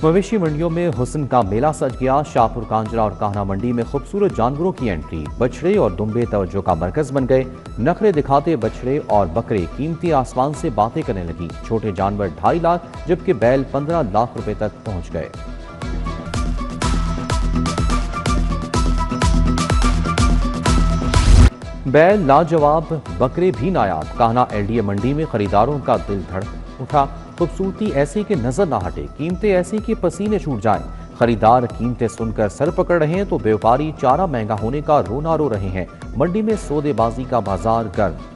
مویشی منڈیوں میں حسن کا میلہ سج گیا۔ شاہپور کانجرا اور کاہنا منڈی میں خوبصورت جانوروں کی انٹری، بچھڑے اور دمبے توجہ کا مرکز بن گئے۔ نخرے دکھاتے بچھڑے اور بکرے قیمتی آسمان سے باتیں کرنے لگی۔ چھوٹے جانور 2.5 لاکھ جبکہ بیل 15 لاکھ روپے تک پہنچ گئے۔ بیل لاجواب، بکرے بھی نایاب۔ کاہنا LDA منڈی میں خریداروں کا دل دھڑک اٹھا۔ خوبصورتی ایسی کہ نظر نہ ہٹے، قیمتیں ایسی کہ پسینے چھوٹ جائیں۔ خریدار قیمتیں سن کر سر پکڑ رہے ہیں تو بیوپاری چارہ مہنگا ہونے کا رونا رو رہے ہیں۔ منڈی میں سودے بازی کا بازار گرم۔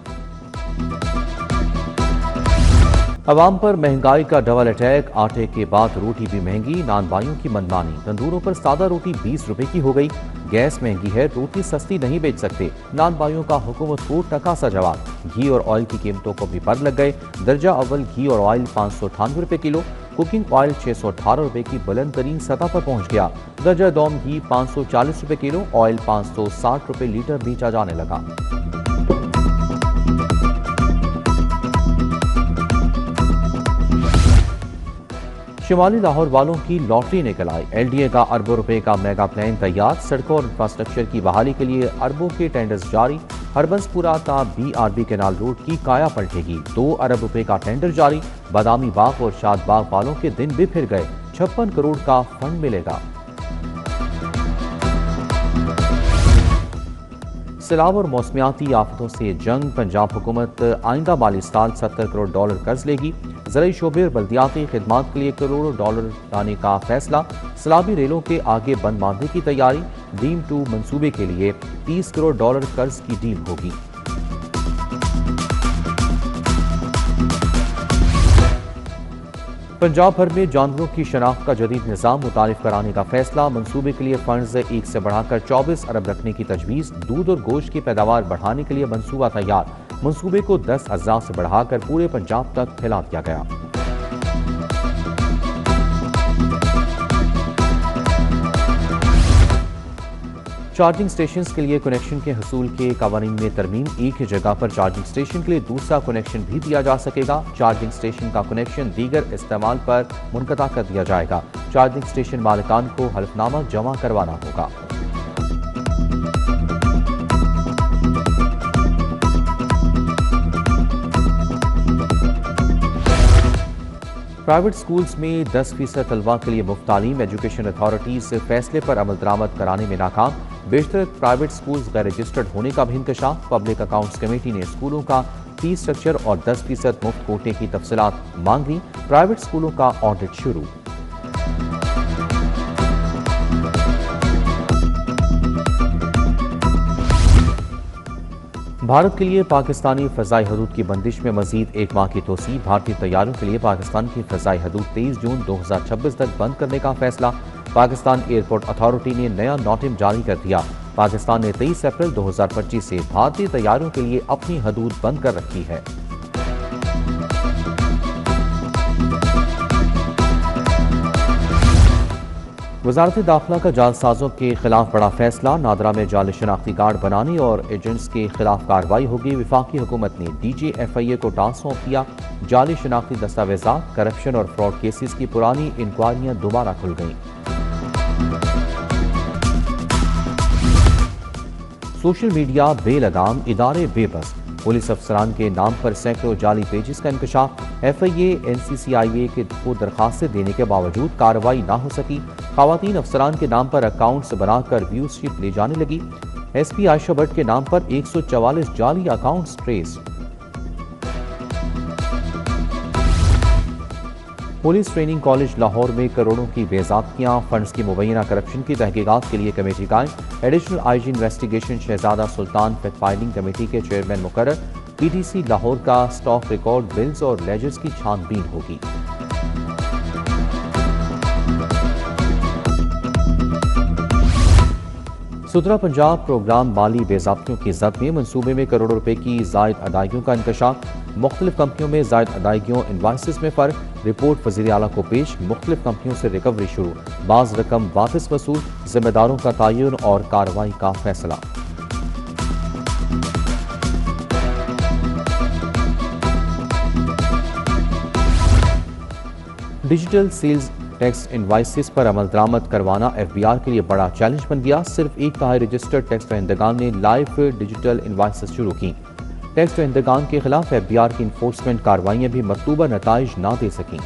عوام پر مہنگائی کا ڈبل اٹیک، آٹے کے بعد روٹی بھی مہنگی، نان بائیوں کی منمانی۔ تندوروں پر سادہ روٹی 20 روپے کی ہو گئی۔ گیس مہنگی ہے، روٹی سستی نہیں بیچ سکتے۔ نان بائیوں کا حکومت کو ٹکا سا جواب۔ گھی اور آئل کی قیمتوں کو بھی پر لگ گئے۔ درجہ اول گھی اور آئل 598 روپے کلو، کوکنگ آئل 618 روپے کی بلند ترین سطح پر پہنچ گیا۔ درجہ دوم گھی 540 روپے کلو، آئل 560 روپے لیٹر بیچا جانے لگا۔ شمالی لاہور والوں کی لاٹری نکل آئی۔ LDA کا اربوں روپے کا میگا پلان تیار۔ سڑکوں اور انفراسٹرکچر کی بحالی کے لیے اربوں کے ٹینڈرز جاری۔ ہربنس پورہ تا BRB کینال روڈ کی کایا پلٹے گی۔ 2 ارب روپے کا ٹینڈر جاری۔ بادامی باغ اور شاد باغ والوں کے دن بھی پھر گئے۔ 56 کروڑ کا فنڈ ملے گا۔ سیلاب اور موسمیاتی آفتوں سے جنگ، پنجاب حکومت آئندہ مالی سال $70 کروڑ قرض لے گی۔ زرعی شعبے اور بلدیاتی خدمات کے لیے کروڑوں ڈالر لانے کا فیصلہ۔ سیلابی ریلوں کے آگے بند باندھنے کی تیاری۔ ڈیم 2 منصوبے کے لیے $30 کروڑ قرض کی ڈیل ہوگی۔ پنجاب بھر میں جانوروں کی شناخت کا جدید نظام متعارف کرانے کا فیصلہ۔ منصوبے کے لیے فنڈز 1 سے بڑھا کر 24 ارب رکھنے کی تجویز۔ دودھ اور گوشت کی پیداوار بڑھانے کے لیے منصوبہ تیار۔ منصوبے کو 10 اضلاع سے بڑھا کر پورے پنجاب تک پھیلا دیا گیا۔ چارجنگ سٹیشنز کے لیے کنیکشن کے حصول کے قوانین میں ترمیم۔ ایک ہی جگہ پر چارجنگ سٹیشن کے لیے دوسرا کنیکشن بھی دیا جا سکے گا۔ چارجنگ سٹیشن کا کنیکشن دیگر استعمال پر منقطع کر دیا جائے گا۔ چارجنگ سٹیشن مالکان کو حلفنامہ جمع کروانا ہوگا۔ پرائیویٹ سکولز میں 10% طلباء کے لیے مفت تعلیم۔ ایجوکیشن اتھارٹیز فیصلے پر عمل درآمد کرانے میں ناکام۔ بیشتر پرائیویٹ سکولز غیر رجسٹرڈ ہونے کا بھی انکشاف۔ پبلک اکاؤنٹس کمیٹی نے سکولوں کا فی سٹرکچر اور 10% مفت کوٹے کی تفصیلات مانگ لی۔ پرائیویٹ سکولوں کا آڈٹ شروع۔ بھارت کے لیے پاکستانی فضائی حدود کی بندش میں مزید 1 ماہ کی توسیع۔ بھارتی طیاروں کے لیے پاکستان کی فضائی حدود 23 جون 2026 تک بند کرنے کا فیصلہ۔ پاکستان ایئرپورٹ اتھارٹی نے نیا نوٹم جاری کر دیا۔ پاکستان نے 23 اپریل 2025 سے بھارتی طیاروں کے لیے اپنی حدود بند کر رکھی ہے۔ وزارت داخلہ کا جعلسازوں کے خلاف بڑا فیصلہ۔ نادرا میں جعلی شناختی کارڈ بنانے اور ایجنٹس کے خلاف کارروائی ہوگی۔ وفاقی حکومت نے DG FIA کو ٹاسک سونپ دیا۔ جعلی شناختی دستاویزات، کرپشن اور فراڈ کیسز کی پرانی انکوائریاں دوبارہ کھل گئیں۔ سوشل میڈیا بے لگام، ادارے بے بس۔ پولیس افسران کے نام پر سینکڑوں جعلی پیجز کا انکشاف۔ FIA NCCIA کو درخواستیں دینے کے باوجود کارروائی نہ ہو سکی۔ خواتین افسران کے نام پر اکاؤنٹس بنا کر ویوز شپ لے جانے لگی۔ SP عائشہ بٹ کے نام پر 144 جعلی accounts trace. Police training college Lahore میں کروڑوں کی بے ضابطگیاں، فنڈز کی مبینہ کرپشن کی تحقیقات کے لیے کمیٹی قائم۔ ایڈیشنل IG انویسٹیگیشن شہزادہ سلطان فیکٹ فائنڈنگ کمیٹی کے چیئرمین مقرر۔ PTC لاہور کا سٹاک ریکارڈ، بلز اور لیجرز کی چھان بین ہوگی۔ سترہ پنجاب پروگرام مالی بے ضابطیوں کی زد میں، منصوبے میں کروڑوں روپے کی زائد ادائیگیوں کا انکشاف۔ مختلف کمپنیوں میں زائد ادائیگیوں انوائسز میں فرق، رپورٹ وزیر اعلیٰ کو پیش۔ مختلف کمپنیوں سے ریکوری شروع، بعض رقم واپس وصول۔ ذمہ داروں کا تعین اور کارروائی کا فیصلہ۔ ڈیجیٹل سیلز ٹیکس انوائسز پر عمل درآمد کروانا FBR کے لیے بڑا چیلنج بن گیا۔ صرف ایک تہائی رجسٹرڈ ٹیکس دہندگان نے لائیو ڈیجیٹل انوائسز شروع کی۔ ٹیکس دہندگان کے خلاف FBR کی انفورسمنٹ کارروائیاں بھی مطلوبہ نتائج نہ دے سکیں۔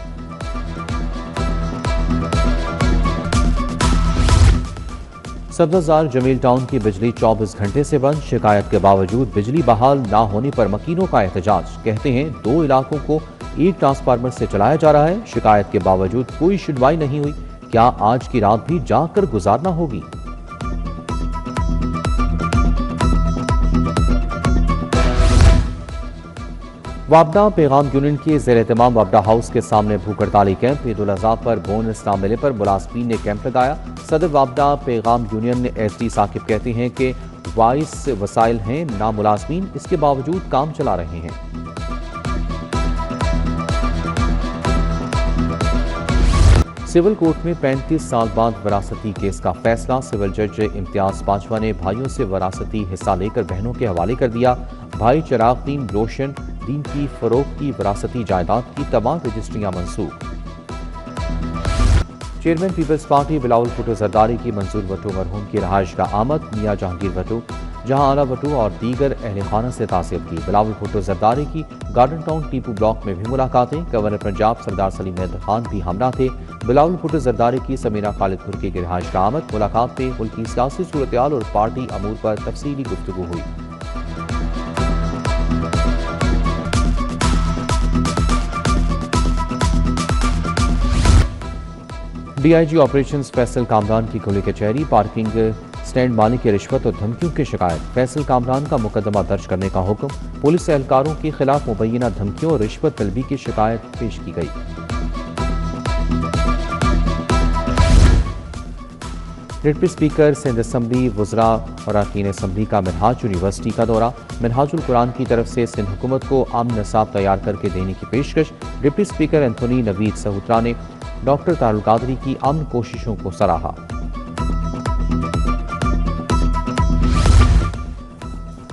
سبززار جمیل ٹاؤن کی بجلی 24 گھنٹے سے بند، شکایت کے باوجود بجلی بحال نہ ہونے پر مکینوں کا احتجاج۔ کہتے ہیں 2 علاقوں کو ایک ٹرانسفارمر سے چلایا جا رہا ہے، شکایت کے باوجود کوئی سنوائی نہیں ہوئی۔ کیا آج کی رات بھی جاگ کر گزارنا ہوگی؟ وابڈا پیغام یونین کے زیر اہتمام وابڈا ہاؤس کے سامنے بھوک ہڑتالی کیمپ۔ عید الاضحیٰ پر بونس نہ ملنے پر ملازمین نے کیمپ لگایا۔ صدر وابڈا پیغام یونین SD ثاقب کہتے ہیں کہ وائس وسائل ہیں نہ ملازمین، اس کے باوجود کام چلا رہے ہیں۔ سول کورٹ میں 35 سال بعد وراثتی کیس کا فیصلہ۔ سول جج امتیاز باجوہ نے بھائیوں سے وراثتی حصہ لے کر بہنوں کے حوالے کر دیا۔ بھائی چراغ دین روشن دین کی فروخت کی وراثتی جائیداد کی تمام رجسٹریاں منسوخ۔ چیئرمین پیپلز پارٹی بلاول بھٹو زرداری کی منظور بھٹو مرحوم کی رہائش گاہ آمد۔ میاں جہانگیر بھٹو، جہاں آلا بھٹو اور دیگر اہل خانہ سے تعزیت کی۔ بلاول بھٹو زرداری کی گارڈن ٹاؤن ٹیپو بلاک میں بھی ملاقاتیں۔ گورنر پنجاب سردار سلیم احمد خان بھی ہمراہ تھے۔ بلاول بھٹو زرداری کی سمیرہ خالد بھرکے کی رہائش گاہ آمد۔ ملاقات میں ملک کی سیاسی صورتحال اور پارٹی امور پر تفصیلی گفتگو ہوئی۔ DIG آپریشنز فیصل کامران کی کھلی کچہری۔ پارکنگ سٹینڈ مالک کی رشوت اور دھمکیوں کی شکایت، فیصل کامران کا مقدمہ درج کرنے کا حکم۔ پولیس اہلکاروں کے خلاف مبینہ دھمکیوں اور رشوت طلبی کی شکایت پیش کی گئی۔ ڈپٹی اسپیکر سندھ اسمبلی وزراء اور اراکین اسمبلی کا منہاج یونیورسٹی کا دورہ۔ منہاج القرآن کی طرف سے سندھ حکومت کو امن نصاب تیار کر کے دینے کی پیشکش۔ ڈپٹی اسپیکر اینتھونی نوید سہوترا نے ڈاکٹر طاہر القادری کی امن کوششوں کو سراہا۔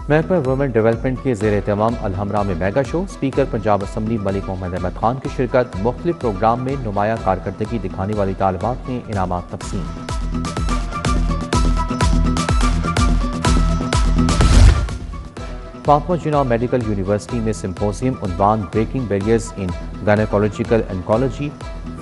محکمہ وومن ڈیولپمنٹ کے زیر اہتمام الحمرا میں میگا شو۔ اسپیکر پنجاب اسمبلی ملک محمد احمد خان کی شرکت۔ مختلف پروگرام میں نمایاں کارکردگی دکھانے والی طالبات نے انعامات تقسیم۔ فاطمہ جناح میڈیکل یونیورسٹی میں سمپوزیم، عنوان breaking barriers in gynaecological oncology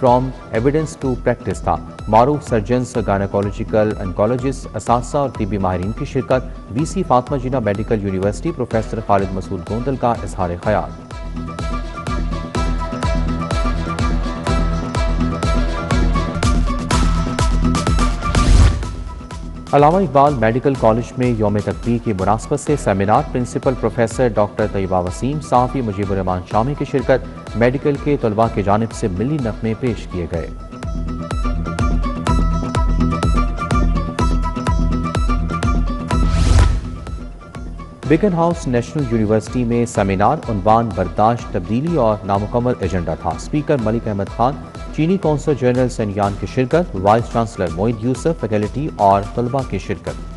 from evidence to practice تھا۔ معروف سرجنز، گائنیکولوجیکل انکالوجسٹ، اساتذہ اور طبی ماہرین کی شرکت۔ VC Fatima Jinnah medical university professor خالد مسعود گوندل کا اظہار خیال۔ علامہ اقبال میڈیکل کالج میں یوم تقریر کی مناسبت سے سیمینار۔ پرنسپل پروفیسر ڈاکٹر طیبہ وسیم، صحافی مجیب الرحمان شامی کی شرکت۔ میڈیکل کے طلباء کی جانب سے ملی نغمے پیش کیے گئے۔ بیکن ہاؤس نیشنل یونیورسٹی میں سیمینار، عنوان برداشت، تبدیلی اور نامکمل ایجنڈا تھا۔ اسپیکر ملک احمد خان، چینی کونسل جنرل سنیان کی شرکت۔ وائس چانسلر معید یوسف، فیکلٹی اور طلباء کی شرکت۔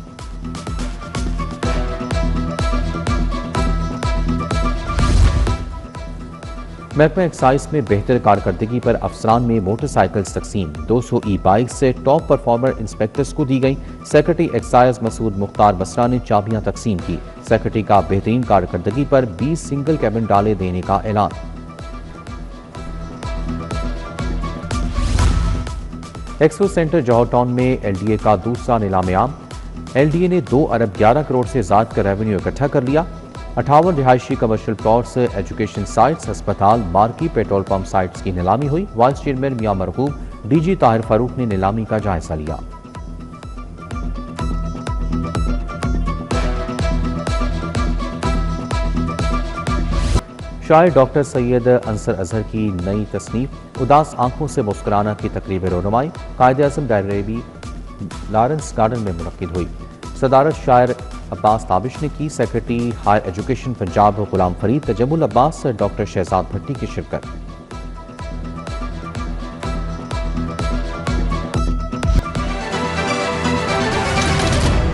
محکمہ ایکسائز میں بہتر کارکردگی پر افسران میں موٹر سائیکلز تقسیم۔ 200 ای بائک سے ٹاپ پرفارمر انسپیکٹرز کو دی گئی۔ سیکرٹری ایکسائز مسعود مختار بسرا نے چابیاں تقسیم کی۔ سیکرٹری کا بہترین کارکردگی پر 20 سنگل کیبن ڈالے دینے کا اعلان۔ ایکسپو سینٹر جوہر ٹاؤن میں LDA کا دوسرا نیلام عام۔ LDA نے 2 ارب 11 کروڑ سے زائد کا ریونیو اکٹھا کر لیا۔ 58 رہائشی کمرشل پلاٹس، ایجوکیشن سائٹس، ہسپتال، مارکی، پیٹرول پمپ سائٹس کی نیلامی ہوئی۔ وائس چیئرمین میاں مرغوب DG طاہر فاروق نے نیلامی کا جائزہ لیا۔ شاعر ڈاکٹر سید انصر اظہر کی نئی تصنیف اداس آنکھوں سے مسکرانا کی تقریب رونمائی Quaid Azam library Lawrence garden میں منعقد ہوئی۔ صدارت شاعر عباس تابش نے کی۔ Secretary higher education Punjab Ghulam Farid, Tajammul عباس، ڈاکٹر شہزاد بھٹی کی شرکت۔